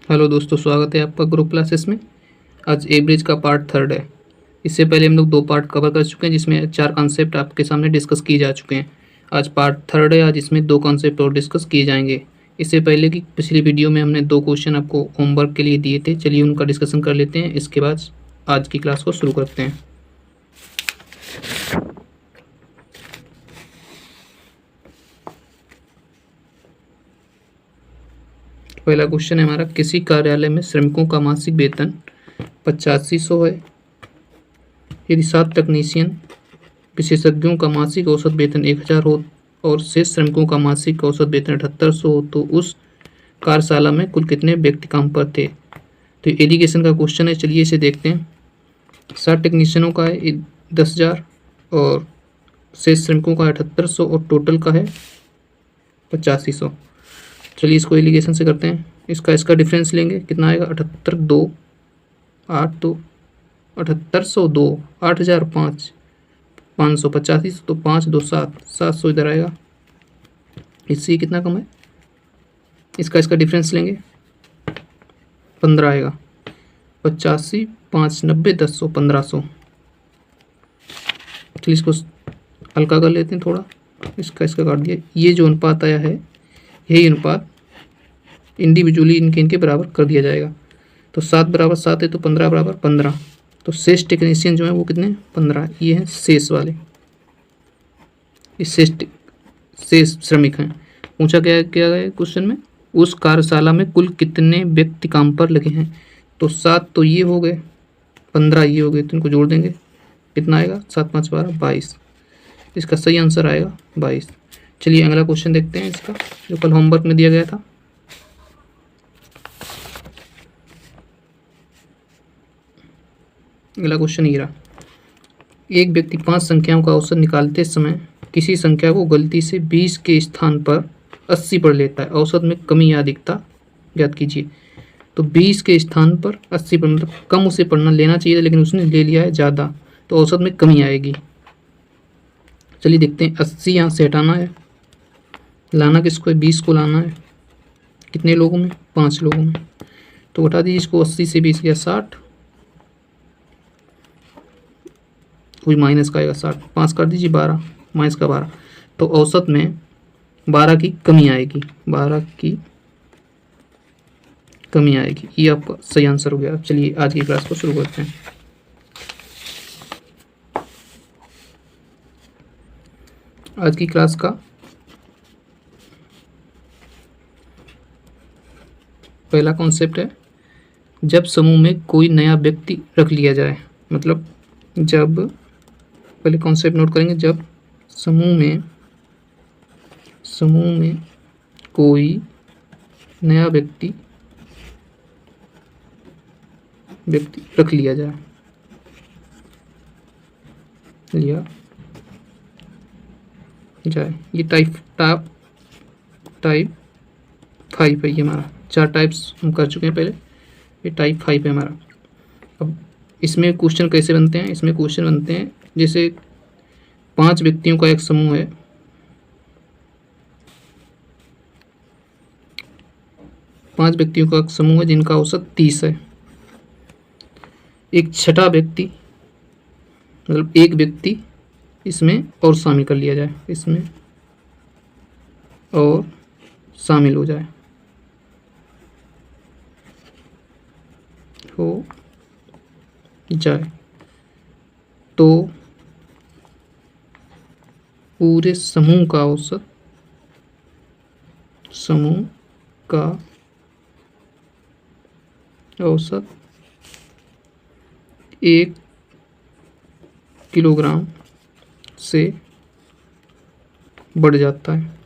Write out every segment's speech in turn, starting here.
Hello दोस्तों, स्वागत है आपका ग्रुप क्लासेस में। आज एवरेज का पार्ट थर्ड है। इससे पहले हम लोग 2 पार्ट कवर कर चुके हैं, जिसमें 4 कॉन्सेप्ट आपके सामने डिस्कस किए जा चुके हैं। आज पार्ट थर्ड है, आज इसमें 2 कॉन्सेप्ट और डिस्कस किए जाएंगे। इससे पहले की पिछली वीडियो में हमने 2 क्वेश्चन आपको होमवर्क के लिए दिए थे। चलिए उनका डिस्कशन कर लेते हैं, इसके बाद आज की क्लास को शुरू करते हैं। पहला क्वेश्चन है हमारा, किसी कार्यालय में श्रमिकों का मासिक वेतन 8500 है। यदि 7 तकनीशियन विशेषज्ञों का मासिक औसत वेतन 1000 हो और शेष श्रमिकों का मासिक औसत वेतन 7800 हो, तो उस कार्यशाला में कुल कितने व्यक्ति काम पर थे। तो एजुकेशन का क्वेश्चन है, चलिए इसे देखते हैं। 7 टेक्नीशियनों का है 10,000 और शेष श्रमिकों का 7800 और टोटल का है 8500। चलिए इसको एलिगेशन से करते हैं। इसका डिफरेंस लेंगे, कितना आएगा 78 2 8 2 7802 8000 5 585 तो 5 2 7 700 इधर आएगा। इससे कितना कम है, इसका डिफरेंस लेंगे 15 आएगा। 85 5 90 10 1500। चलिए इसको हल्का कर लेते हैं थोड़ा, इसका काट दिया। ये जो अनुपात आया है, यही अनुपात इंडिविजुअली इनके बराबर कर दिया जाएगा। तो 7 बराबर 7 है, तो 15 बराबर 15। तो शेष टेक्नीशियन जो है वो कितने 15, ये हैं शेष वाले, ये शेष श्रमिक हैं। पूछा क्या क्या है क्वेश्चन में, उस कार्यशाला में कुल कितने व्यक्ति काम पर लगे हैं। तो 7 तो ये हो गए, 15 ये हो गए, तो इनको जोड़ देंगे, कितना आएगा 7 5 12 22। इसका सही आंसर आएगा 22। चलिए अगला क्वेश्चन देखते हैं इसका, जो कल होमवर्क में दिया गया था। अगला क्वेश्चन ये रहा, एक व्यक्ति 5 संख्याओं का औसत निकालते समय किसी संख्या को गलती से 20 के स्थान पर 80 पढ़ लेता है, औसत में कमी या अधिकता ज्ञात कीजिए। तो 20 के स्थान पर 80 पर, मतलब कम उसे पढ़ना लेना चाहिए था, लेकिन उसने ले लिया है ज़्यादा, तो औसत में कमी आएगी। चलिए देखते हैं, 80 यहाँ से हटाना है, लाना किसको है 20 को लाना है। कितने लोगों में 5 लोगों में, तो हटा दीजिए इसको। 80 से 20 गया 60, कोई माइनस का आएगा 60, 5 कर दीजिए 12, माइनस का 12, तो औसत में 12 की कमी आएगी, 12 की कमी आएगी। ये आपका सही आंसर हो गया। चलिए आज की क्लास को शुरू करते हैं। आज की क्लास का पहला कॉन्सेप्ट है, जब समूह में कोई नया व्यक्ति रख लिया जाए। मतलब जब, पहले कॉन्सेप्ट नोट करेंगे, जब समूह में कोई नया व्यक्ति रख लिया जाए, ये टाइप 5 है। ये हमारा 4 टाइप्स हम कर चुके हैं पहले, ये टाइप 5 है हमारा। अब इसमें क्वेश्चन कैसे बनते हैं, इसमें क्वेश्चन बनते हैं जैसे 5 व्यक्तियों का एक समूह है, 5 व्यक्तियों का एक समूह है जिनका औसत 30 है। एक छठा व्यक्ति, मतलब एक व्यक्ति इसमें और शामिल कर लिया जाए, इसमें और शामिल हो जाए, तो पूरे समूह का औसत 1 किलोग्राम से बढ़ जाता है।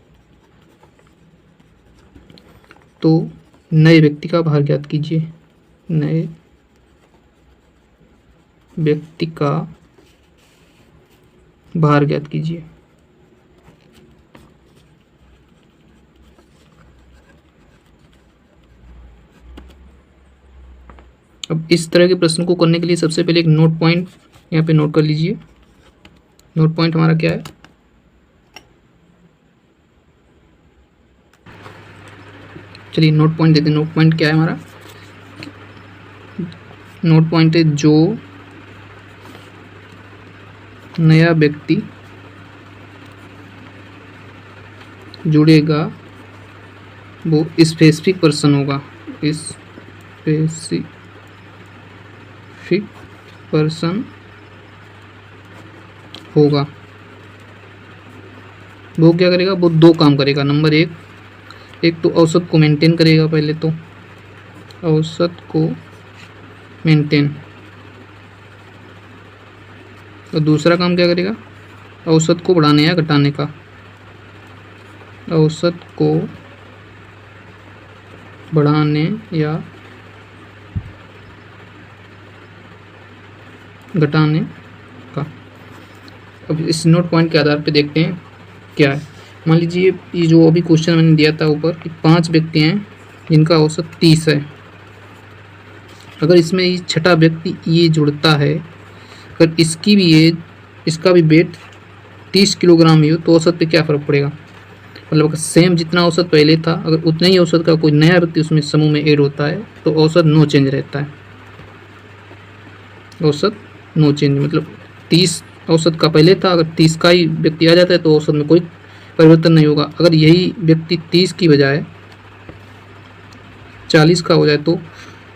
तो नए व्यक्ति का भार ज्ञात कीजिए, नए व्यक्ति का भार ज्ञात कीजिए। अब इस तरह के प्रश्न को करने के लिए सबसे पहले एक नोट पॉइंट यहाँ पे नोट कर लीजिए। नोट पॉइंट हमारा क्या है, चलिए नोट पॉइंट देते हैं। नोट पॉइंट क्या है हमारा, नोट पॉइंट है जो नया व्यक्ति जुड़ेगा वो स्पेसिफिक पर्सन होगा, स्पेसिफिक पर्सन होगा। वो क्या करेगा, वो दो काम करेगा। नंबर एक तो औसत को मेंटेन करेगा, पहले तो औसत को मेंटेन, और दूसरा काम क्या करेगा, औसत को बढ़ाने या घटाने का, औसत को बढ़ाने या घटाने का। अब इस नोट पॉइंट के आधार पे देखते हैं क्या है। मान लीजिए ये जो अभी क्वेश्चन मैंने दिया था ऊपर कि 5 व्यक्ति हैं जिनका औसत 30 है। अगर इसमें ये छठा व्यक्ति ये जुड़ता है, अगर इसका भी वेट 30 किलोग्राम ही हो तो औसत पे क्या फ़र्क पड़ेगा। मतलब अगर सेम जितना औसत पहले था, अगर उतना ही औसत का कोई नया व्यक्ति उसमें समूह में ऐड होता है तो औसत नो चेंज रहता है। औसत नो चेंज मतलब 30 औसत का पहले था, अगर 30 का ही व्यक्ति आ जाता है तो औसत में कोई परिवर्तन नहीं होगा। अगर यही व्यक्ति 30 की बजाय 40 का हो जाए तो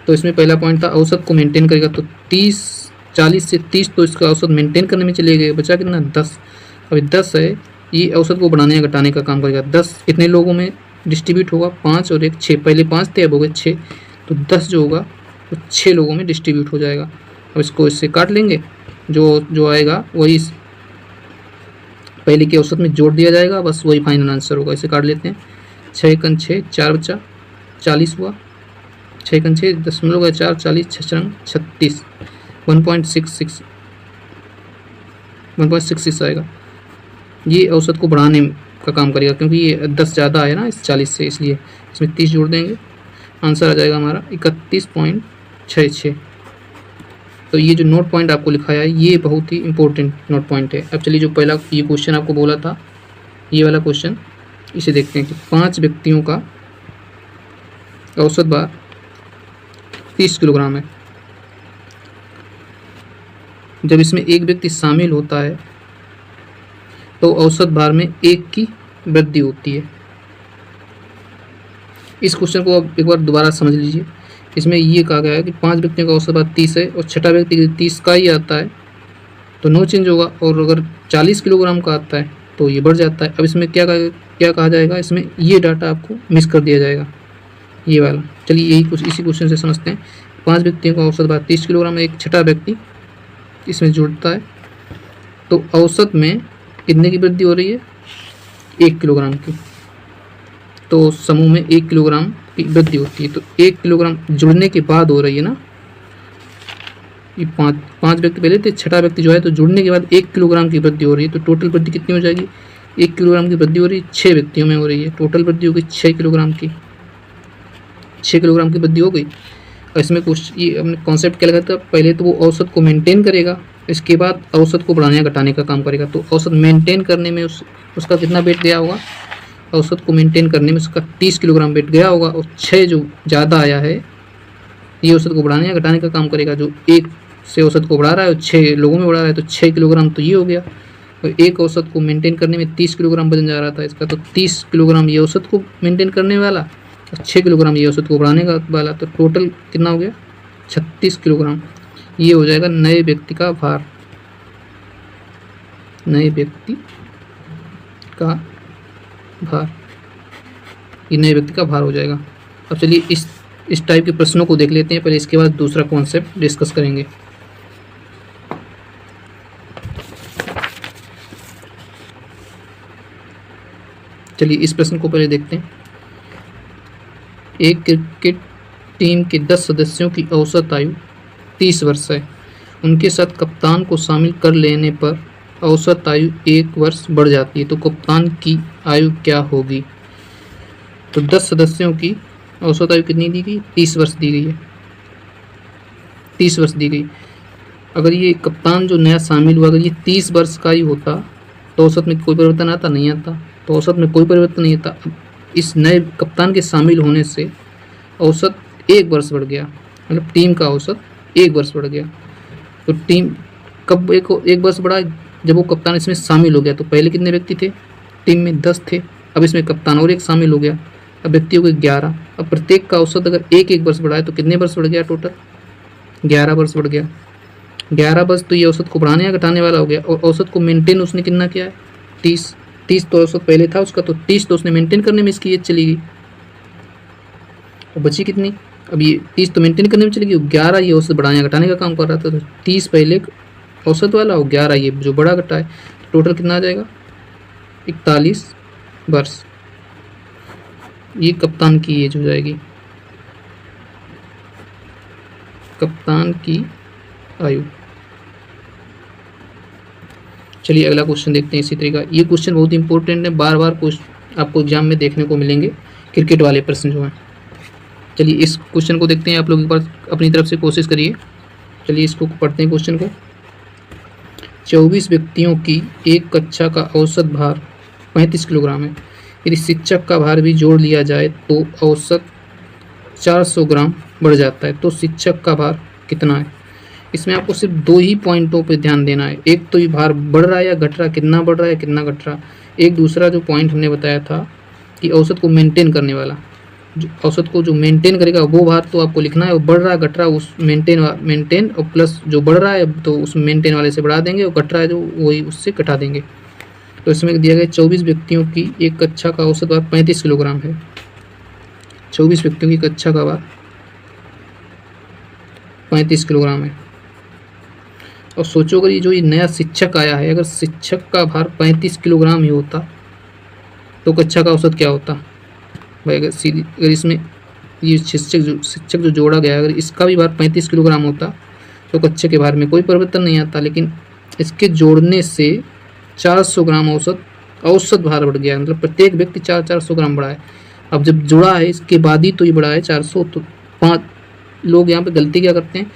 इसमें पहला पॉइंट था औसत को मेंटेन करेगा, तो 40 से 30 तो इसका औसत मेंटेन करने में चले गए, बचा कितना 10। अभी 10 है, ये औसत को बढ़ाने या घटाने का काम करेगा। 10 कितने लोगों में डिस्ट्रीब्यूट होगा, 5 और 1 6, पहले 5 थे अब हो गए 6, तो 10 जो होगा वो 6 लोगों में डिस्ट्रीब्यूट हो जाएगा। अब इसको इससे काट लेंगे, जो आएगा वही पहले के औसत में जोड़ दिया जाएगा, बस वही फाइनल आंसर होगा। इसे काट लेते हैं, 6 एकन 6, 4 बचा 40 हुआ, 6 एकन 6 दशमलव 4, 40 6 36, 1.66 आएगा। ये औसत को बढ़ाने का काम करेगा क्योंकि ये 10 ज़्यादा है ना इस 40 से, इसलिए इसमें 30 जोड़ देंगे, आंसर आ जाएगा हमारा 31.66। तो ये जो नोट पॉइंट आपको लिखाया है ये बहुत ही इंपॉर्टेंट नोट पॉइंट है। अब चलिए जो पहला ये क्वेश्चन आपको बोला था, ये वाला क्वेश्चन, इसे देखते हैं कि 5 व्यक्तियों का औसत भार 30 किलोग्राम है। जब इसमें एक व्यक्ति शामिल होता है तो औसत भार में 1 की वृद्धि होती है। इस क्वेश्चन को आप एक बार दोबारा समझ लीजिए। इसमें ये कहा गया है कि 5 व्यक्तियों का औसत भार 30 है और छठा व्यक्ति 30 का ही आता है तो नो चेंज होगा, और अगर 40 किलोग्राम का आता है तो ये बढ़ जाता है। अब इसमें क्या कहा जाएगा, इसमें ये डाटा आपको मिस कर दिया जाएगा, ये वाला। चलिए यही कुछ इसी क्वेश्चन से समझते हैं। 5 व्यक्तियों का औसत भार 30 किलोग्राम, एक छठा व्यक्ति इसमें जुड़ता है तो औसत में कितने की वृद्धि हो रही है, 1 किलोग्राम की। तो समूह में 1 किलोग्राम की वृद्धि होती है, तो 1 किलोग्राम जुड़ने के बाद हो रही है ना। ये 5 व्यक्ति पहले थे, छठा व्यक्ति जो है तो जुड़ने के बाद 1 किलोग्राम की वृद्धि हो रही है, तो टोटल वृद्धि कितनी हो जाएगी, 1 किलोग्राम की वृद्धि हो रही है, 6 व्यक्तियों में हो रही है, टोटल वृद्धि होगी 6 किलोग्राम की, 6 किलोग्राम की वृद्धि हो गई। और इसमें कुछ ये हमने कॉन्सेप्ट क्या लगाया था, पहले तो वो औसत को मेंटेन करेगा, इसके बाद औसत को बढ़ाने या घटाने का काम करेगा। तो औसत मेंटेन करने में उसका कितना वेट गया होगा, औसत को मेंटेन करने में उसका 30 किलोग्राम वेट गया होगा, और 6 जो ज़्यादा आया है ये औसत को बढ़ाने या घटाने का काम करेगा। जो 1 से औसत को बढ़ा रहा है और 6 लोगों में बढ़ा रहा है तो 6 किलोग्राम तो ये हो गया, और एक औसत को मेंटेन करने में 30 किलोग्राम वजन जा रहा था इसका, तो 30 किलोग्राम ये औसत को मेंटेन करने वाला और 6 किलोग्राम ये औसत को बढ़ाने का वाला, तो टोटल कितना हो गया 36 किलोग्राम। ये हो जाएगा नए व्यक्ति का भार, नए व्यक्ति का भार, ये नए व्यक्ति का भार हो जाएगा। अब चलिए इस टाइप के प्रश्नों को देख लेते हैं पहले, इसके बाद दूसरा कॉन्सेप्ट डिस्कस करेंगे। चलिए इस प्रश्न को पहले देखते हैं। एक क्रिकेट टीम के 10 सदस्यों की औसत आयु 30 वर्ष है। उनके साथ कप्तान को शामिल कर लेने पर औसत आयु 1 वर्ष बढ़ जाती है, तो कप्तान की आयु क्या होगी। तो 10 सदस्यों की औसत आयु कितनी दी गई, 30 वर्ष दी गई है, 30 वर्ष दी गई। अगर ये कप्तान जो नया शामिल हुआ अगर ये 30 वर्ष का ही होता तो औसत में कोई परिवर्तन आता, नहीं आता, तो औसत में कोई परिवर्तन नहीं आता। इस नए कप्तान के शामिल होने से औसत 1 वर्ष बढ़ गया, मतलब टीम का औसत 1 वर्ष बढ़ गया। तो टीम कब एक वर्ष बढ़ा, जब वो कप्तान इसमें शामिल हो गया। तो पहले कितने व्यक्ति थे, टीम में 10 थे, अब इसमें कप्तान और एक शामिल हो गया, अब व्यक्ति हो गए 11। अब प्रत्येक का औसत अगर एक वर्ष बढ़ा है तो कितने वर्ष बढ़ गया, टोटल 11 वर्ष बढ़ गया। 11 वर्ष तो ये औसत को बढ़ाने या घटाने वाला हो गया, और औसत को मेंटेन उसने कितना किया है, 30 तो औसत पहले था उसका, तो 30 तो उसने मेंटेन करने में इसकी एज चली गई, और बची कितनी, अब ये 30 तो मेंटेन करने में चली गई, 11 ये औसत बढ़ाने या घटाने का काम कर रहा था। तो 30 पहले औसत वाला और 11 ये जो बड़ा घटा है, टोटल कितना आ जाएगा, 41 वर्ष। ये कप्तान की एज हो जाएगी, कप्तान की आयु। चलिए अगला क्वेश्चन देखते हैं इसी तरीका। ये क्वेश्चन बहुत इंपॉर्टेंट है, बार बार आपको एग्जाम में देखने को मिलेंगे, क्रिकेट वाले प्रश्न जो हैं। चलिए इस क्वेश्चन को देखते हैं, आप लोग एक बार अपनी तरफ से कोशिश करिए। चलिए इसको पढ़ते हैं क्वेश्चन को। 24 व्यक्तियों की एक कक्षा का औसत भार 35 किलोग्राम है। यदि शिक्षक का भार भी जोड़ लिया जाए तो औसत 400 ग्राम बढ़ जाता है, तो शिक्षक का भार कितना है। इसमें आपको सिर्फ 2 ही पॉइंटों पे ध्यान देना है, एक तो ये भार बढ़ रहा है या घट रहा है, कितना बढ़ रहा है कितना घट रहा है। एक दूसरा जो पॉइंट हमने बताया था कि औसत को मेंटेन करने वाला, औसत को जो मेंटेन करेगा वो भार तो आपको लिखना है, और बढ़ रहा है घट रहा है उस मेंटेन और प्लस जो बढ़ रहा है तो उस मेंटेन वाले से बढ़ा देंगे, और घट रहा है जो वही उससे घटा देंगे। तो इसमें दिया गया 24 व्यक्तियों की एक कक्षा का औसत भार 35 किलोग्राम है। 24 व्यक्तियों की कक्षा का भार 35 किलोग्राम है। और सोचो अगर ये जो ये नया शिक्षक आया है, अगर शिक्षक का भार 35 किलोग्राम ही होता तो कक्षा का औसत क्या होता भाई। अगर इसमें ये शिक्षक जो जोड़ा गया, अगर इसका भी भार 35 किलोग्राम होता तो कक्षा के भार में कोई परिवर्तन नहीं आता, लेकिन इसके जोड़ने से 400 ग्राम औसत भार बढ़ गया, मतलब प्रत्येक व्यक्ति 400 ग्राम बढ़ा है। अब जब जुड़ा है इसके बाद ही तो ये बढ़ा है 400, तो 5 लोग यहाँ पे गलती क्या करते हैं,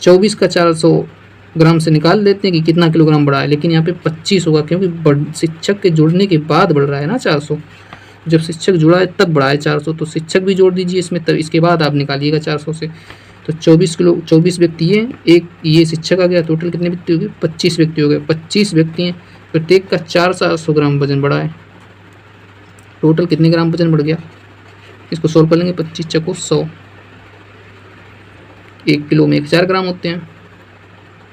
24 का 400 ग्राम से निकाल देते हैं कि कितना किलोग्राम बढ़ा है, लेकिन यहाँ पे 25 होगा, क्योंकि शिक्षक के जुड़ने के बाद बढ़ रहा है ना 400। जब शिक्षक जुड़ा है तब बढ़ा है 400, तो शिक्षक भी जोड़ दीजिए इसमें, तब इसके बाद आप निकालिएगा 400 से। तो 24 व्यक्ति है, एक ये शिक्षक आ गया, टोटल कितने व्यक्ति हो गए, 25 व्यक्ति हो गए। 25 व्यक्ति हैं, प्रत्येक का 400 ग्राम वजन बढ़ा है, टोटल कितने ग्राम वजन बढ़ गया। इसको सोल्व कर लेंगे, 25 चको 100, 1 किलो में 1000 ग्राम होते हैं,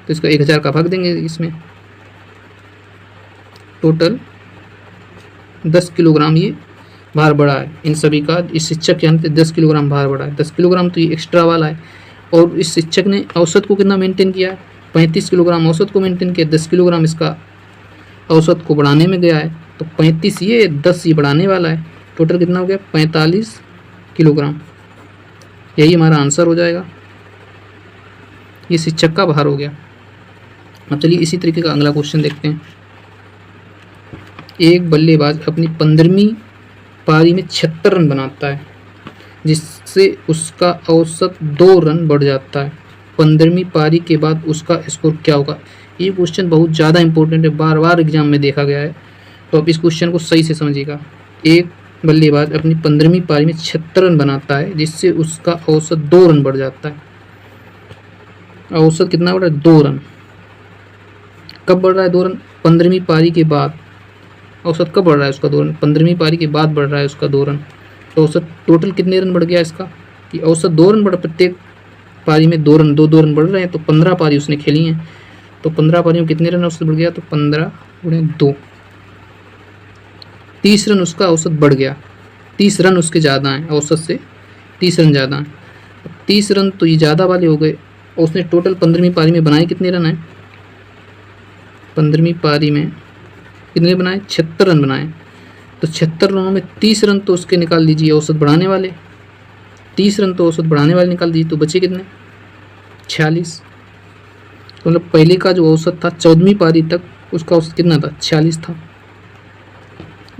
तो इसका 1000 का भाग देंगे इसमें, टोटल 10 किलोग्राम ये भार बढ़ा है इन सभी का। इस शिक्षक के अंत 10 किलोग्राम भार बढ़ा है, 10 किलोग्राम तो ये एक्स्ट्रा वाला है। और इस शिक्षक ने औसत को कितना मेंटेन किया है, 35 किलोग्राम औसत को मेंटेन किया, 10 किलोग्राम इसका औसत को बढ़ाने में गया है, तो 35 ये 10 ये बढ़ाने वाला है, टोटल कितना हो गया 45 किलोग्राम। यही हमारा आंसर हो जाएगा, ये शिक्षक का भार हो गया। अब चलिए इसी तरीके का अगला क्वेश्चन देखते हैं। एक बल्लेबाज अपनी 15वीं पारी में 76 रन बनाता है, जिससे उसका औसत 2 रन बढ़ जाता है। 15वीं पारी के बाद उसका स्कोर क्या होगा। ये क्वेश्चन बहुत ज़्यादा इंपॉर्टेंट है, बार बार एग्जाम में देखा गया है, तो आप इस क्वेश्चन को सही से समझिएगा। एक बल्लेबाज अपनी 15वीं पारी में 76 रन बनाता है, जिससे उसका औसत 2 रन बढ़ जाता है। औसत कितना बढ़ रहा है, 2 रन। कब बढ़ रहा है 2 रन, 15वीं पारी के बाद। औसत कब बढ़ रहा है उसका 2 रन, 15वीं पारी के बाद बढ़ रहा है उसका 2 रन। तो औसत टोटल कितने रन बढ़ गया इसका, कि औसत 2 रन बढ़ा, प्रत्येक पारी में 2 रन 2 रन बढ़ रहे हैं, तो 15 पारी उसने खेली हैं, तो 15 पारी में कितने रन औसत बढ़ गया, तो 15 × 2, 30 रन उसका औसत बढ़ गया। 30 रन उसके ज़्यादा हैं, औसत से 30 रन ज़्यादा हैं। 30 रन तो ये ज़्यादा वाले हो गए, और उसने टोटल 15वीं पारी में बनाए कितने रन हैं, 15वीं पारी में कितने बनाए, 76 रन बनाए। तो 76 रनों में 30 रन तो उसके निकाल दीजिए औसत बढ़ाने वाले, 30 रन तो औसत बढ़ाने वाले निकाल दीजिए, तो बचे कितने 46। तो मतलब पहले का जो औसत था 14वीं पारी तक, उसका औसत कितना था, 46 था।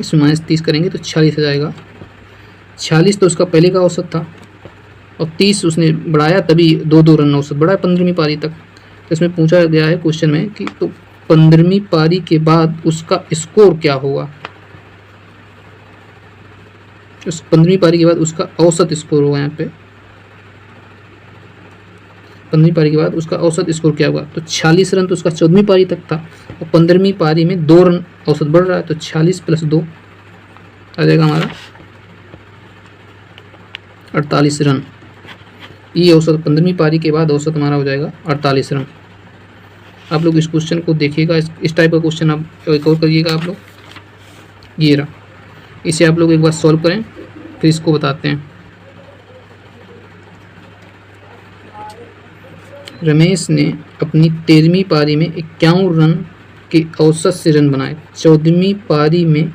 इसमें -30 करेंगे तो 46 आ जाएगा। 46 तो उसका पहले का औसत था, और 30 उसने बढ़ाया, तभी 2 रन औसत बढ़ा 15वीं पारी तक। तो इसमें पूछा गया है क्वेश्चन में कि तो 15वीं पारी के बाद उसका स्कोर क्या होगा। उस 15वीं पारी के बाद उसका औसत स्कोर होगा यहाँ पे 15वीं पारी के बाद उसका औसत स्कोर क्या होगा, तो 46 रन तो उसका 14वीं पारी तक था और 15वीं पारी में 2 रन औसत बढ़ रहा है, तो 46 + 2 आ जाएगा हमारा 48 रन। ये औसत 15वीं पारी के बाद औसत हमारा हो जाएगा 48 रन। आप लोग इस क्वेश्चन को देखिएगा, इस टाइप का क्वेश्चन आप एक और करिएगा आप लोग, ये रहा, इसे आप लोग एक बार सॉल्व करें फिर इसको बताते हैं। रमेश ने अपनी 13वीं पारी में 51 रन के औसत से रन बनाए, 14वीं पारी में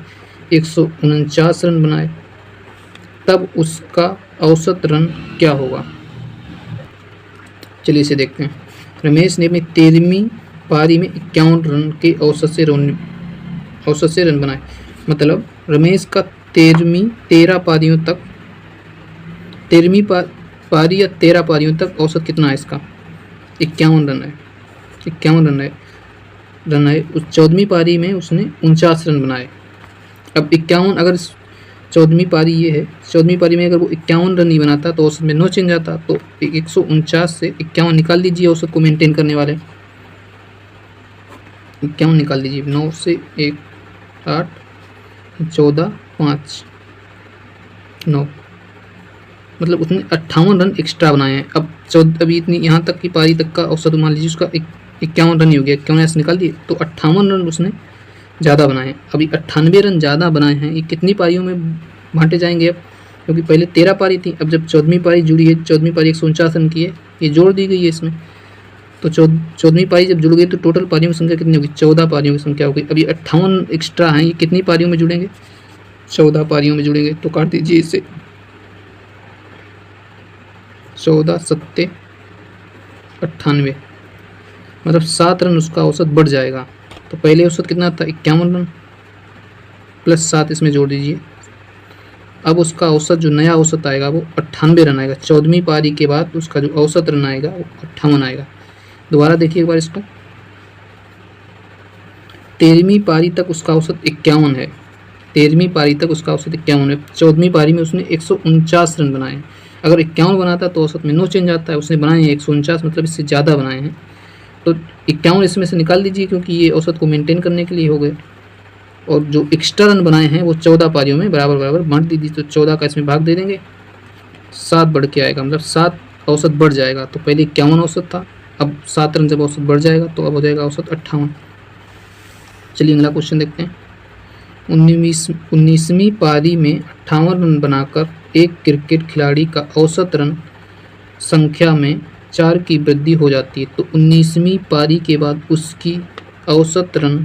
149 रन बनाए, तब उसका औसत रन क्या होगा। चलिए इसे देखते हैं। रमेश ने अपनी 13वीं पारी में 51 रन के औसत से रन बनाए, मतलब रमेश का 13 पारियों तक 13वीं पारी या 13 पारियों तक औसत कितना है इसका, 51 रन है। 51 रन है। उस 14वीं पारी में उसने 49 रन बनाए। अब 51, अगर 14वीं पारी ये है, 14वीं पारी में अगर वो 51 रन नहीं बनाता तो औसत में नो चेंज आता, तो 149 से 51 निकाल दीजिए औसत को मेंटेन करने वाले, 51 निकाल दीजिए, 9 से 1 8 14 5 9, मतलब उसने 58 रन एक्स्ट्रा बनाए हैं। अब अभी इतनी यहाँ तक की पारी तक का औसत मान लीजिए उसका 51 रन ही हो गया, 51 ऐसे निकाल दिए, तो 58 रन उसने ज़्यादा बनाए हैं। अभी 98 रन ज़्यादा बनाए हैं, ये कितनी पारियों में बांटे जाएंगे अब, क्योंकि पहले 13 पारी थी, अब जब 14वीं पारी जुड़ी है, 14वीं पारी 149 रन की है, ये जोड़ दी गई है इसमें, तो 14वीं पारी जब जुड़ गई तो टोटल पारियों की संख्या कितनी होगी, 14 पारियों की संख्या होगी। अभी 58 एक्स्ट्रा हैं, ये कितनी पारियों में जुड़ेंगे, 14 पारियों में जुड़ेंगे, तो काट दीजिए इसे, 14 7 98, मतलब 7 रन उसका औसत बढ़ जाएगा। तो पहले औसत कितना था, 51 रन प्लस 7 इसमें जोड़ दीजिए। अब उसका औसत जो नया औसत आएगा वो 98 रन आएगा। 14वीं पारी के बाद उसका जो औसत रन आएगा वो 58 आएगा। दोबारा देखिए एक बार इसको, 13वीं पारी तक उसका औसत 51 है, 13वीं पारी तक उसका औसत 51 है, 14वीं पारी में उसने 149 रन बनाए। अगर 51 बनाता तो औसत में नो चेंज आता है, उसने बनाए हैं 149, मतलब इससे ज़्यादा बनाए हैं, तो 51 इसमें से निकाल दीजिए, क्योंकि ये औसत को मेंटेन करने के लिए हो गए। और जो एक्स्ट्रा रन बनाए हैं वो 14 पारियों में बराबर बराबर बांट दीजिए, तो 14 का इसमें भाग दे देंगे, 7 बढ़ के आएगा, मतलब 7 औसत बढ़ जाएगा। तो पहले 51 औसत था, अब 7 रन जब औसत बढ़ जाएगा तो अब हो जाएगा औसत 58। चलिए अगला क्वेश्चन देखते हैं। 19वीं पारी में 58 रन बनाकर एक क्रिकेट खिलाड़ी का औसत रन संख्या में 4 की वृद्धि हो जाती है, तो 19वीं पारी के बाद उसकी औसत रन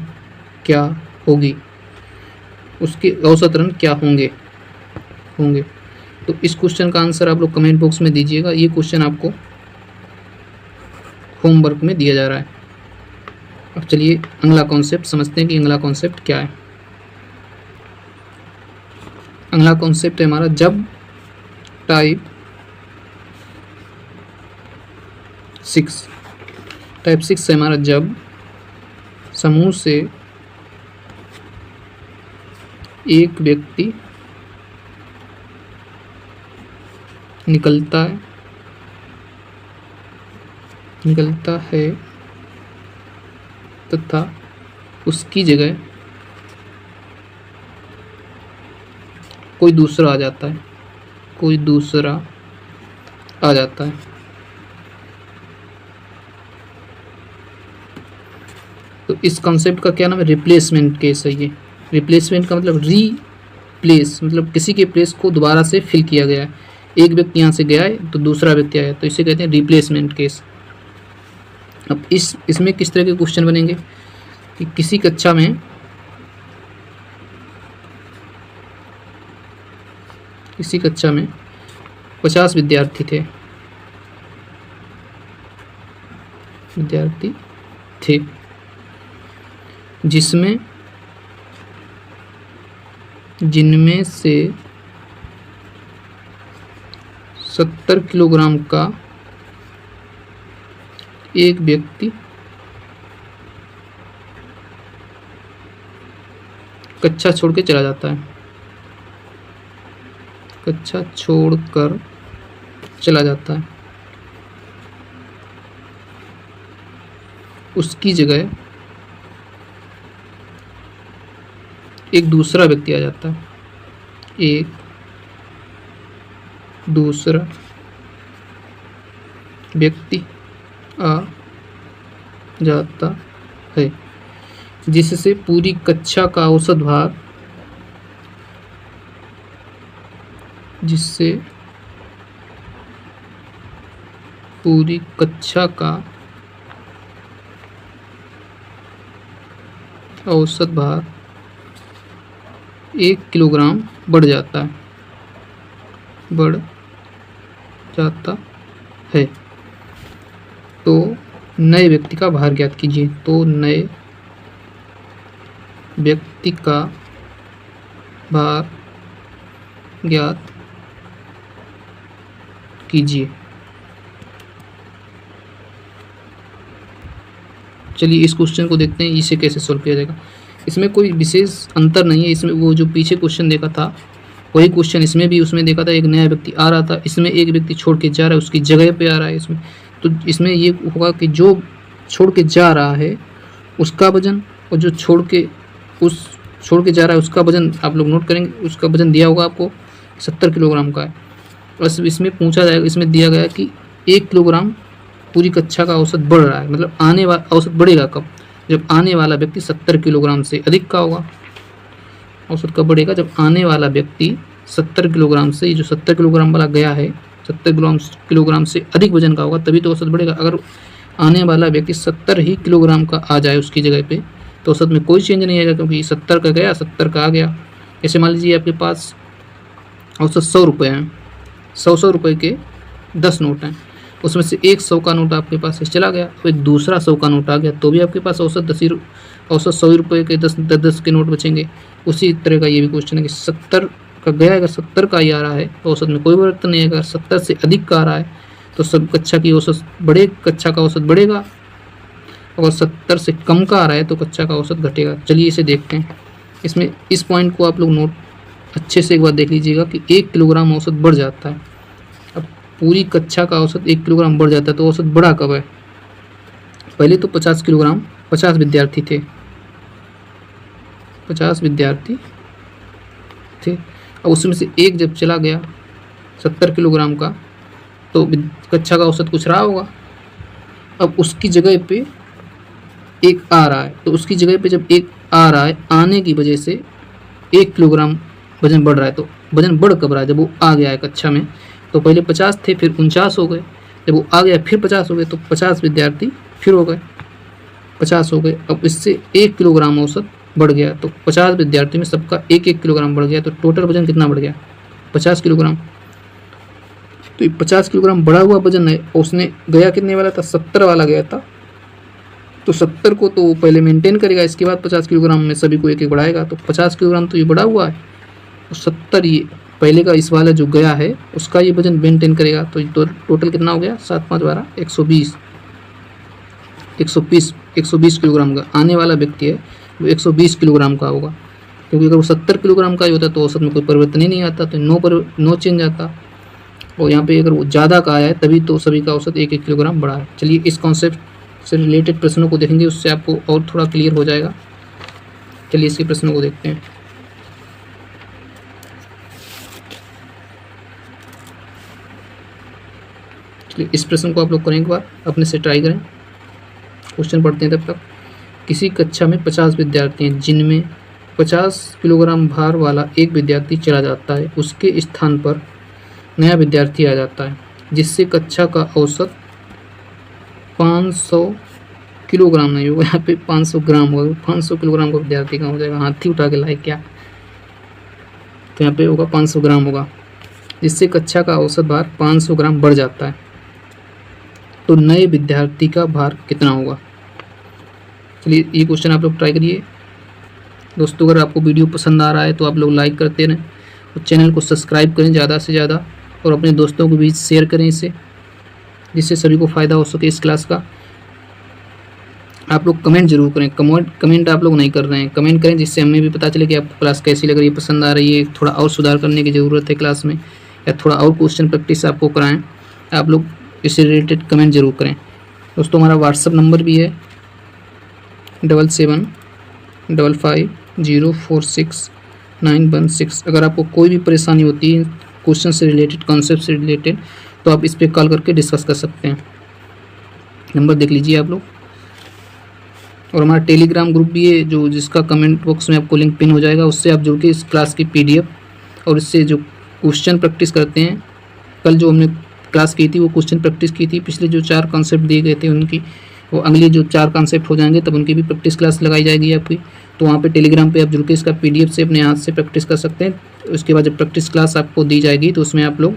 क्या होगी, उसके औसत रन क्या होंगे। तो इस क्वेश्चन का आंसर आप लोग कमेंट बॉक्स में दीजिएगा। ये क्वेश्चन आपको होमवर्क में दिया जा रहा है। अब चलिए अगला कॉन्सेप्ट समझते हैं कि अगला कॉन्सेप्ट क्या है। अगला कॉन्सेप्ट है हमारा जब टाइप 6 है हमारा, जब समूह से एक व्यक्ति निकलता है तथा उसकी जगह कोई दूसरा आ जाता है, तो इस कॉन्सेप्ट का क्या नाम है, रिप्लेसमेंट केस है। ये रिप्लेसमेंट का मतलब रीप्लेस, मतलब किसी के प्लेस को दोबारा से फिल किया गया है। एक व्यक्ति यहाँ से गया है तो दूसरा व्यक्ति आया, तो इसे कहते हैं रिप्लेसमेंट केस। अब इसमें किस तरह के क्वेश्चन बनेंगे कि किसी कक्षा में 50 विद्यार्थी थे, जिनमें से 70 किलोग्राम का एक व्यक्ति कक्षा छोड़कर चला जाता है, उसकी जगह एक दूसरा व्यक्ति आ जाता है, एक दूसरा व्यक्ति आ जाता है, जिससे पूरी कक्षा का औसत भार, जिससे पूरी कक्षा का औसत भार 1 किलोग्राम बढ़ जाता है। तो नए व्यक्ति का भार ज्ञात कीजिए। तो नए व्यक्ति का भार ज्ञात कीजिए। चलिए इस क्वेश्चन को देखते हैं, इसे कैसे सॉल्व किया जाएगा। इसमें कोई विशेष अंतर नहीं है, इसमें वो जो पीछे क्वेश्चन देखा था वही क्वेश्चन इसमें भी उसमें देखा था। एक नया व्यक्ति आ रहा था, इसमें एक व्यक्ति छोड़ के जा रहा है, उसकी जगह पे आ रहा है इसमें। तो इसमें ये होगा कि जो छोड़ के जा रहा है उसका वजन और जो छोड़ के जा रहा है उसका वजन आप लोग नोट करेंगे। उसका वजन दिया होगा आपको 70 किलोग्राम का है। बस इसमें पूछा जाएगा, इसमें दिया गया कि 1 किलोग्राम पूरी कक्षा का औसत बढ़ रहा है, मतलब आने वाला औसत बढ़ेगा कब? जब आने वाला व्यक्ति 70 किलोग्राम से अधिक का होगा। औसत कब बढ़ेगा? जब आने वाला व्यक्ति 70 किलोग्राम से, जो 70 किलोग्राम वाला गया है 70 किलोग्राम से अधिक वजन का होगा, तभी तो औसत बढ़ेगा। अगर आने वाला व्यक्ति 70 ही किलोग्राम का आ जाए उसकी जगह पे, तो औसत में कोई चेंज नहीं आएगा, क्योंकि 70 का गया 70 का आ गया। जैसे मान लीजिए आपके पास औसत 100 रुपये हैं, 100 रुपये के 10 नोट हैं, उसमें से एक 100 का नोट आपके पास से चला गया, तो एक दूसरा 100 का नोट आ गया, तो भी आपके पास औसत 100 रुपये के 10 के नोट बचेंगे। उसी तरह का ये भी क्वेश्चन है कि 70 का गया है, अगर 70 का ही आ रहा है तो औसत में कोई परिवर्तन नहीं है। अगर 70 से अधिक का आ रहा है तो सब कक्षा की औसत कक्षा का औसत बढ़ेगा, अगर 70 से कम का आ रहा है तो कक्षा का औसत घटेगा। चलिए इसे देखते हैं। इसमें इस पॉइंट को आप लोग नोट अच्छे से एक बार देख लीजिएगा कि 1 किलोग्राम औसत बढ़ जाता है। अब पूरी कक्षा का औसत 1 किलोग्राम बढ़ जाता है, तो औसत बढ़ा कब है? पहले तो 50 किलोग्राम 50 विद्यार्थी थे, 50 विद्यार्थी थे। अब उसमें से एक जब चला गया 70 किलोग्राम का, तो कक्षा का औसत कुछ रहा होगा। अब उसकी जगह पे एक आ रहा है, तो उसकी जगह पे जब एक आ रहा है, आने की वजह से 1 किलोग्राम वजन बढ़ रहा है। तो वजन बढ़ कब रहा है? जब वो आ गया है कक्षा में। तो पहले 50 थे, फिर 49 हो गए, जब वो आ गया फिर 50 हो गए, तो 50 विद्यार्थी फिर हो गए 50 हो गए। अब इससे 1 किलोग्राम औसत बढ़ गया, तो 50 विद्यार्थी में सबका 1-1 किलोग्राम बढ़ गया, तो टोटल वजन कितना बढ़ गया? 50 किलोग्राम। तो ये 50 किलोग्राम बढ़ा हुआ वजन है, उसने गया कितने वाला था? 70 वाला गया था, तो 70 को तो पहले मेंटेन करेगा, इसके बाद 50 किलोग्राम में सभी को 1-1 बढ़ाएगा। तो 50 किलोग्राम तो ये बढ़ा हुआ है, तो 70 ये पहले का इस वाला जो गया है उसका ये वजन मेंटेन करेगा। तो टोटल कितना हो गया? 7 5 12 120 किलोग्राम का आने वाला व्यक्ति है, वो 120 किलोग्राम का होगा, क्योंकि अगर वो 70 किलोग्राम का ही होता तो औसत में कोई परिवर्तन ही नहीं आता, तो नो चेंज आता। और यहाँ पे अगर वो ज़्यादा का आया है तभी तो सभी का औसत 1-1 किलोग्राम बढ़ा है। चलिए इस कॉन्सेप्ट से रिलेटेड प्रश्नों को देखेंगे, उससे आपको और थोड़ा क्लियर हो जाएगा। चलिए इसके प्रश्नों को देखते हैं। चलिए इस प्रश्न को आप लोग करें, एक बार अपने से ट्राई करें। क्वेश्चन पढ़ते हैं तब तक। किसी कक्षा में 50 विद्यार्थी हैं, जिनमें 50 किलोग्राम भार वाला एक विद्यार्थी चला जाता है, उसके स्थान पर नया विद्यार्थी आ जाता है, जिससे कक्षा का औसत 500 किलोग्राम नहीं होगा, यहाँ पे 500 ग्राम होगा। 500 किलोग्राम का विद्यार्थी कहाँ हो जाएगा? हाथी उठा के लाए क्या? तो यहाँ पे होगा 500 ग्राम होगा, जिससे कक्षा का औसत भार 500 ग्राम बढ़ जाता है। तो नए विद्यार्थी का भार कितना होगा? चलिए ये क्वेश्चन आप लोग ट्राई करिए। दोस्तों अगर आपको वीडियो पसंद आ रहा है तो आप लोग लाइक करते रहें और चैनल को सब्सक्राइब करें ज़्यादा से ज़्यादा, और अपने दोस्तों के बीच शेयर करें इसे, जिससे सभी को फ़ायदा हो सके इस क्लास का। आप लोग कमेंट जरूर करें, कमेंट आप लोग नहीं कर रहे हैं, कमेंट करें, जिससे हमें भी पता चले कि आपको क्लास कैसी लग रही है, पसंद आ रही है, थोड़ा और सुधार करने की ज़रूरत है क्लास में, या थोड़ा और क्वेश्चन प्रैक्टिस आपको कराएं। आप लोग इससे रिलेटेड कमेंट जरूर करें। दोस्तों हमारा व्हाट्सअप नंबर भी है, 7755046916। अगर आपको कोई भी परेशानी होती है क्वेश्चन से रिलेटेड, कॉन्सेप्ट से रिलेटेड, तो आप इस पर कॉल करके डिस्कस कर सकते हैं। नंबर देख लीजिए आप लोग। और हमारा टेलीग्राम ग्रुप भी है, जो जिसका कमेंट बॉक्स में आपको लिंक पिन हो जाएगा, उससे आप जुड़ के इस क्लास की PDF और इससे जो क्वेश्चन प्रैक्टिस करते हैं, कल जो हमने क्लास की थी वो क्वेश्चन प्रैक्टिस की थी, पिछले जो 4 कॉन्सेप्ट दिए गए थे उनकी, वो अगली जो 4 कॉन्सेप्ट हो जाएंगे तब उनकी भी प्रैक्टिस क्लास लगाई जाएगी आपकी। तो वहाँ पे टेलीग्राम पे आप जुड़ के इसका PDF से अपने हाथ से प्रैक्टिस कर सकते हैं। उसके बाद जब प्रैक्टिस क्लास आपको दी जाएगी तो उसमें आप लोग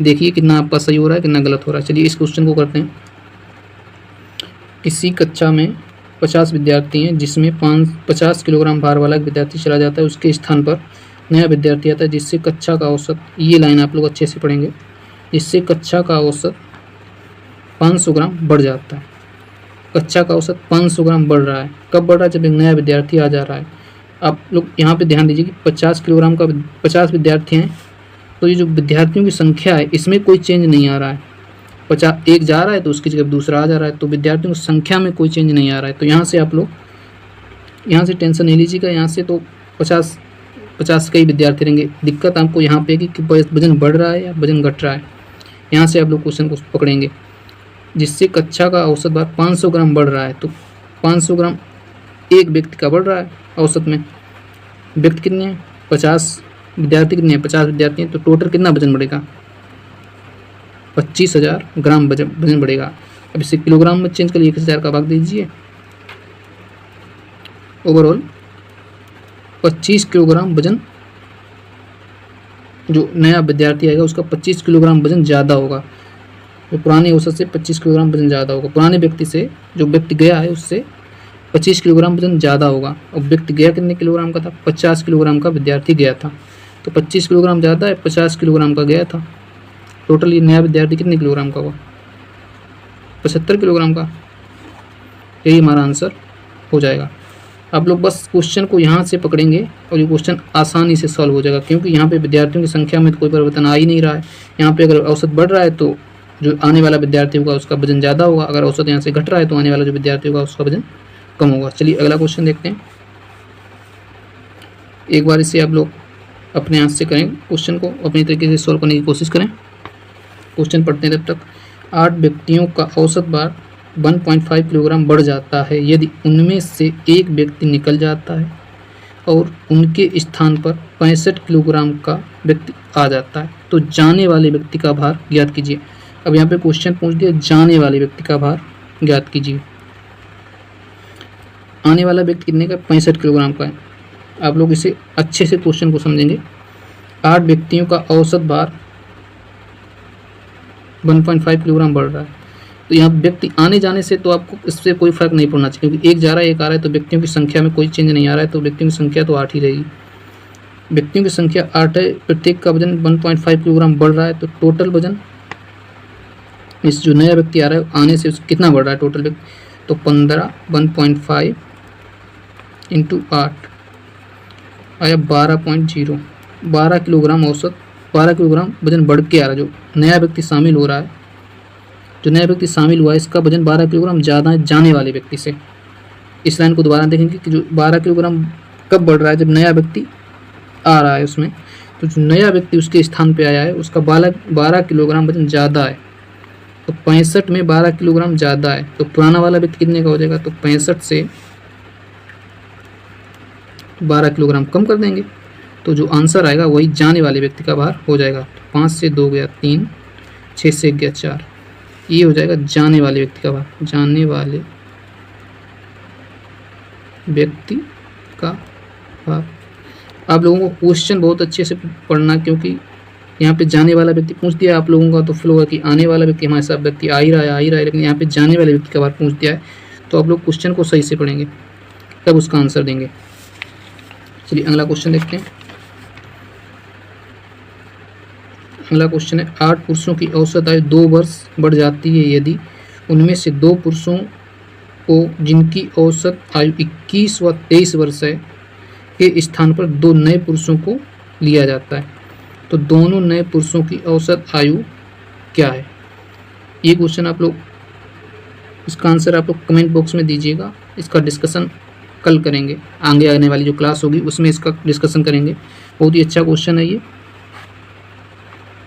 देखिए कितना आपका सही हो रहा है, कितना गलत हो रहा है। चलिए इस क्वेश्चन को करते हैं। किसी कक्षा में 50 विद्यार्थी हैं, जिसमें 50 किलोग्राम भार वाला एक विद्यार्थी चला जाता है। उसके स्थान पर नया विद्यार्थी आता है, जिससे कक्षा का औसत, ये लाइन आप लोग अच्छे से पढ़ेंगे, जिससे कक्षा का औसत 500 ग्राम बढ़ जाता है। कक्षा का औसत 500 ग्राम बढ़ रहा है। कब बढ़ रहा है? जब एक नया विद्यार्थी आ जा रहा है। आप लोग यहाँ पे ध्यान दीजिए कि 50 किलोग्राम का 50 विद्यार्थी हैं, तो ये जो विद्यार्थियों की संख्या है इसमें कोई चेंज नहीं आ रहा है। 50 एक जा रहा है तो उसकी जगह दूसरा आ जा रहा है, तो विद्यार्थियों की संख्या में कोई चेंज नहीं आ रहा है। तो यहाँ से आप लोग यहाँ से टेंशन नहीं लीजिएगा। यहाँ से तो 50 कई विद्यार्थी रहेंगे। दिक्कत आपको यहाँ पे है कि वजन बढ़ रहा है या वजन घट रहा है। यहाँ से आप लोग क्वेश्चन को पकड़ेंगे, जिससे कक्षा का औसत भार 500 ग्राम बढ़ रहा है। तो 500 ग्राम एक व्यक्ति का बढ़ रहा है औसत में। व्यक्ति कितने हैं? 50। विद्यार्थी कितने हैं? 50 विद्यार्थी हैं। तो टोटल कितना वजन बढ़ेगा? 25,000 ग्राम वजन बढ़ेगा। अब इसे किलोग्राम में चेंज करिए, 1000 का भाग दीजिए। ओवरऑल 25 किलोग्राम वजन, जो नया विद्यार्थी आएगा उसका 25 किलोग्राम वजन ज़्यादा होगा। तो पुराने औसत से 25 किलोग्राम वजन ज़्यादा होगा। पुराने व्यक्ति से जो व्यक्ति गया है उससे 25 किलोग्राम वजन ज़्यादा होगा। और व्यक्ति गया कितने किलोग्राम का था? 50 किलोग्राम का विद्यार्थी गया था। तो 25 किलोग्राम ज़्यादा है, 50 किलोग्राम का गया था। टोटल ये नया विद्यार्थी कितने किलोग्राम का हुआ? 75 किलोग्राम का। यही हमारा आंसर हो जाएगा। आप लोग बस क्वेश्चन को यहाँ से पकड़ेंगे और ये क्वेश्चन आसानी से सॉल्व हो जाएगा, क्योंकि यहाँ पे विद्यार्थियों की संख्या में तो कोई परिवर्तन आ ही नहीं रहा है। यहाँ पे अगर औसत बढ़ रहा है तो जो आने वाला विद्यार्थी होगा उसका वजन ज़्यादा होगा। अगर औसत यहाँ से घट रहा है तो आने वाला जो विद्यार्थी होगा उसका वजन कम होगा। चलिए अगला क्वेश्चन देखते हैं। एक बार इसे आप लोग अपने हाथ से करें, क्वेश्चन को अपनी तरीके से सॉल्व करने की कोशिश करें। क्वेश्चन पढ़ते हैं तब तक। 8 व्यक्तियों का औसत भार 1.5 किलोग्राम बढ़ जाता है यदि उनमें से एक व्यक्ति निकल जाता है और उनके स्थान पर 65 किलोग्राम का व्यक्ति आ जाता है, तो जाने वाले व्यक्ति का भार ज्ञात कीजिए। अब यहाँ पे क्वेश्चन पूछ दिया, जाने वाले व्यक्ति का भार ज्ञात कीजिए। आने वाला व्यक्ति कितने का? 65 किलोग्राम का है। आप लोग इसे अच्छे से क्वेश्चन को समझेंगे। 8 व्यक्तियों का औसत भार 1.5 किलोग्राम बढ़ रहा है, तो यहाँ व्यक्ति आने जाने से तो आपको इससे कोई फर्क नहीं पड़ना चाहिए, क्योंकि एक जा रहा है एक आ रहा है, तो व्यक्तियों की संख्या में कोई चेंज नहीं आ रहा है, तो व्यक्तियों की संख्या तो 8 ही रहेगी। व्यक्तियों की संख्या 8 है, प्रत्येक का वजन 1.5 किलोग्राम बढ़ रहा है, तो टोटल वजन इस जो नया व्यक्ति आ रहा है आने से उसका कितना बढ़ रहा है टोटल व्यक्ति? तो 1.5 इंटू 8 आया 12.0। 12 किलोग्राम औसत, 12 किलोग्राम वजन बढ़ के आ रहा है। जो नया व्यक्ति शामिल हो रहा है, जो नया व्यक्ति शामिल हुआ है, इसका वजन 12 किलोग्राम ज़्यादा है जाने वाले व्यक्ति से। इस लाइन को दोबारा देखेंगे कि जो 12 किलोग्राम कब बढ़ रहा है? जब नया व्यक्ति आ रहा है उसमें, तो जो नया व्यक्ति उसके स्थान पे आया है उसका 12 किलोग्राम वजन ज़्यादा है, तो 65 में 12 किलोग्राम ज़्यादा है, तो पुराना वाला व्यक्ति कितने का हो जाएगा? तो 65 से 12 किलोग्राम कम कर देंगे, तो जो आंसर आएगा वही जाने वाले व्यक्ति का भार हो जाएगा। 5 से 2 गया 3, 6 से 1 गया 4, ये हो जाएगा जाने वाले व्यक्ति का भार। जाने वाले व्यक्ति का भार। आप लोगों को क्वेश्चन बहुत अच्छे से पढ़ना, क्योंकि यहाँ पे जाने वाला व्यक्ति पूछ दिया आप लोगों का, तो फिर होगा कि आने वाला व्यक्ति हमारे साथ व्यक्ति आ ही रहा है, लेकिन यहाँ पे जाने वाले व्यक्ति का भार पूछ दिया है, तो आप लोग क्वेश्चन को सही से पढ़ेंगे तब उसका आंसर देंगे। चलिए अगला क्वेश्चन देखते हैं। अगला क्वेश्चन है, 8 पुरुषों की औसत आयु 2 वर्ष बढ़ जाती है यदि उनमें से 2 पुरुषों को, जिनकी औसत आयु 21 व 23 वर्ष है, के स्थान पर 2 नए पुरुषों को लिया जाता है, तो दोनों नए पुरुषों की औसत आयु क्या है? ये क्वेश्चन आप लोग, इसका आंसर आप लोग कमेंट बॉक्स में दीजिएगा। इसका डिस्कशन कल करेंगे, आगे आने वाली जो क्लास होगी उसमें इसका डिस्कशन करेंगे। बहुत ही अच्छा क्वेश्चन है ये।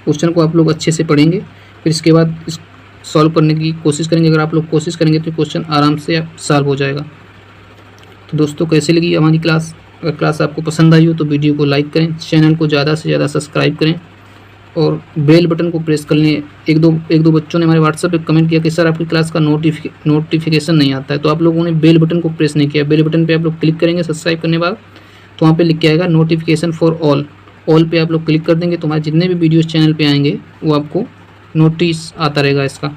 क्वेश्चन को आप लोग अच्छे से पढ़ेंगे, फिर इसके बाद इस सॉल्व करने की कोशिश करेंगे। अगर आप लोग कोशिश करेंगे तो क्वेश्चन आराम से सॉल्व हो जाएगा। तो दोस्तों कैसे लगी हमारी क्लास? अगर क्लास आपको पसंद आई हो तो वीडियो को लाइक करें, चैनल को ज़्यादा से ज़्यादा सब्सक्राइब करें और बेल बटन को प्रेस कर लें। एक दो बच्चों ने हमारे व्हाट्सएप पे कमेंट किया कि सर आपकी क्लास का नोटिफिकेशन नहीं आता है, तो आप लोगों ने बेल बटन को प्रेस नहीं किया। बेल बटन पे आप लोग क्लिक करेंगे सब्सक्राइब करने के बाद, तो वहाँ पे लिख के आएगा नोटिफिकेशन फॉर ऑल पे आप लोग क्लिक कर देंगे तो हमारे जितने भी वीडियोज़ चैनल पर आएंगे वो आपको नोटिस आता रहेगा इसका।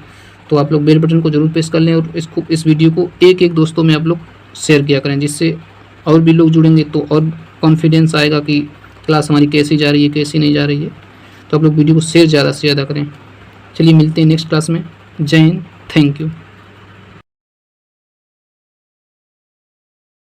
तो आप लोग बेल बटन को जरूर प्रेस कर लें और इस वीडियो को एक दोस्तों में आप लोग शेयर किया करें, जिससे और भी लोग जुड़ेंगे तो और कॉन्फिडेंस आएगा कि क्लास हमारी कैसी जा रही है कैसी नहीं जा रही है। तो आप लोग वीडियो को शेयर ज़्यादा से ज़्यादा करें। चलिए मिलते हैं नेक्स्ट क्लास में। जय हिंद, थैंक यू।